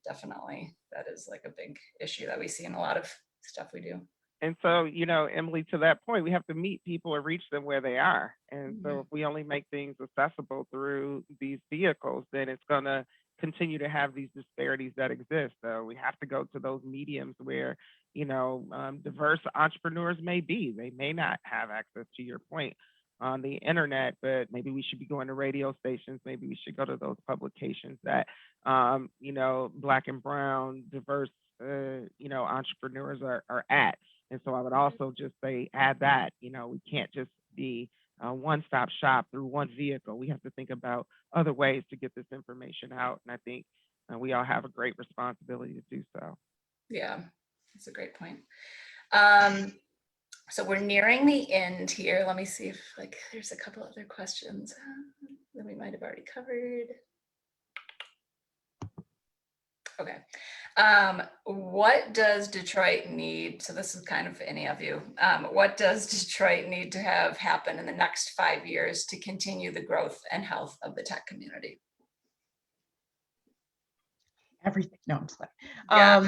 definitely that is like a big issue that we see in a lot of stuff we do. And so, you know, Emily, to that point, we have to meet people and reach them where they are. And so if we only make things accessible through these vehicles, then it's going to continue to have these disparities that exist. So we have to go to those mediums where, you know, diverse entrepreneurs may be. They may not have access, to your point, on the internet, but maybe we should be going to radio stations. Maybe we should go to those publications that, you know, Black and brown, diverse, you know, entrepreneurs are at. And so I would also just say, add that, you know, we can't just be a one-stop shop through one vehicle. We have to think about other ways to get this information out. And I think we all have a great responsibility to do so. Yeah, that's a great point. So we're nearing the end here. Let me see if like there's a couple other questions that we might have already covered. Okay. What does Detroit need? So this is kind of any of you. What does Detroit need to have happen in the next 5 years to continue the growth and health of the tech community? Everything. No, I'm just Yeah.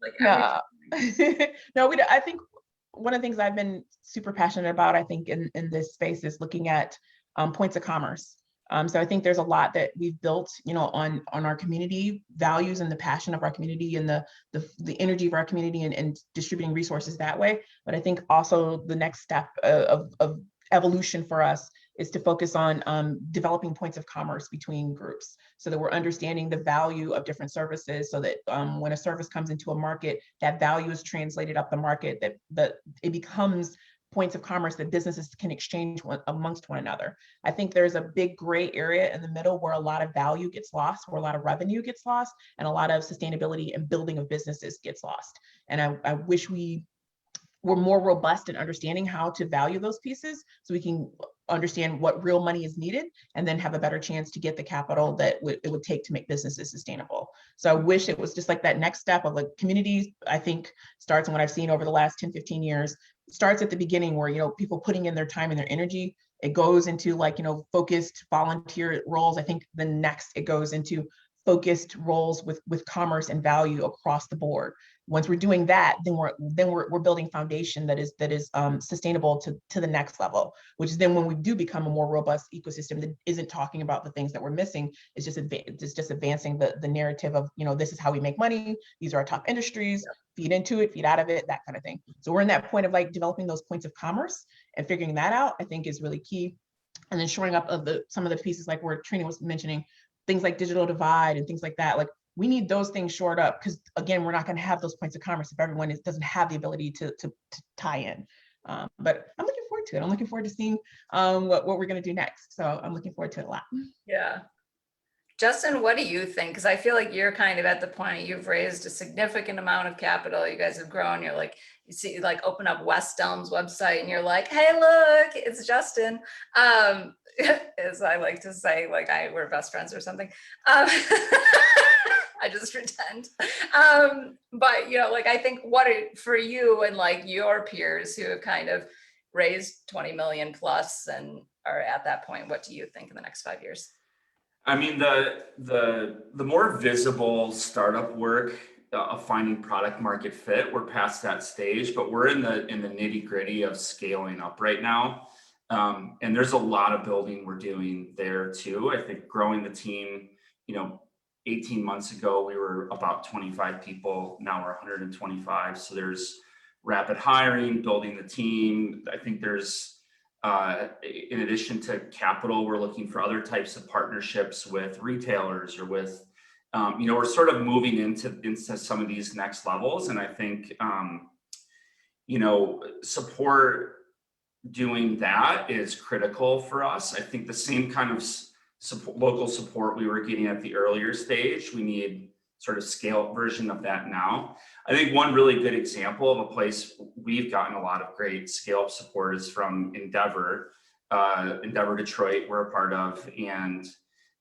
like, no, I think one of the things I've been super passionate about, I think in this space, is looking at points of commerce. So I think there's a lot that we've built, you know, on our community values and the passion of our community and the energy of our community and distributing resources that way. But I think also the next step of evolution for us is to focus on developing points of commerce between groups so that we're understanding the value of different services so that when a service comes into a market, that value is translated up the market, that it becomes points of commerce that businesses can exchange amongst one another. I think there's a big gray area in the middle where a lot of value gets lost, where a lot of revenue gets lost, and a lot of sustainability and building of businesses gets lost. And I wish we were more robust in understanding how to value those pieces so we can understand what real money is needed and then have a better chance to get the capital that it would take to make businesses sustainable. So I wish it was just like that next step of like communities, I think starts, and what I've seen over the last 10, 15 years, starts at the beginning where, you know, people putting in their time and their energy, it goes into like, you know, focused volunteer roles. I think the next it goes into focused roles with commerce and value across the board. Once we're doing that, then we're building foundation that is sustainable to the next level, which is then when we do become a more robust ecosystem that isn't talking about the things that we're missing. It's just advancing the narrative of, you know, this is how we make money. These are our top industries. Feed into it, feed out of it, that kind of thing. So we're in that point of like developing those points of commerce and figuring that out, I think is really key. And then shoring up of some of the pieces like where Trina was mentioning, things like digital divide and things like that. Like we need those things shored up because again, we're not going to have those points of commerce if everyone doesn't have the ability to tie in. But I'm looking forward to it. I'm looking forward to seeing what we're going to do next. So I'm looking forward to it a lot. Yeah. Justin, what do you think? Because I feel like you're kind of at the point, you've raised a significant amount of capital. You guys have grown. You're like, you see, like open up West Elm's website and you're like, hey, look, it's Justin. As I like to say, like we're best friends or something. I just pretend. But, you know, like, I think for you and like your peers who have kind of raised 20 million plus and are at that point, what do you think in the next 5 years? I mean, the more visible startup work of finding product market fit, we're past that stage, but we're in the nitty gritty of scaling up right now. And there's a lot of building we're doing there too. I think growing the team, 18 months ago, we were about 25 people. Now we're 125. So there's rapid hiring, building the team. I think there's, in addition to capital, we're looking for other types of partnerships with retailers or with, we're sort of moving into some of these next levels. And I think, support doing that is critical for us. I think the same kind of local support we were getting at the earlier stage, we need sort of scale version of that now. I think one really good example of a place we've gotten a lot of great scale up support is from Endeavor Detroit, we're a part of. And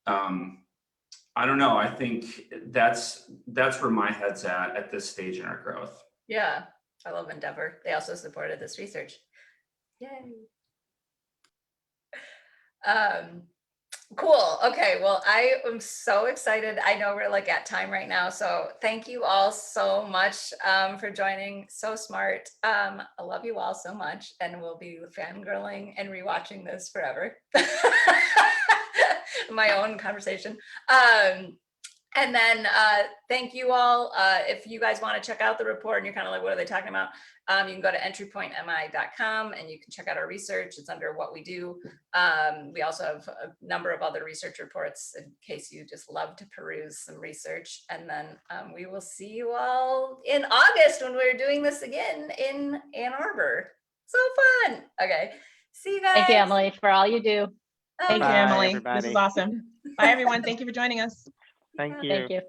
I don't know, I think that's where my head's at this stage in our growth. Yeah, I love Endeavor. They also supported this research. Yay. Cool. Okay. Well, I am so excited. I know we're like at time right now. So thank you all so much for joining. So smart. I love you all so much. And we'll be fangirling and rewatching this forever. My own conversation. And then thank you all. If you guys want to check out the report and you're kind of like, what are they talking about? You can go to entrypointmi.com and you can check out our research. It's under what we do. We also have a number of other research reports in case you just love to peruse some research. And then we will see you all in August when we're doing this again in Ann Arbor. So fun. Okay. See you guys. Thank you, Emily, for all you do. Thank you, Bye, Emily. everybody. This is awesome. Bye, everyone. Thank you for joining us. Thank you. Thank you.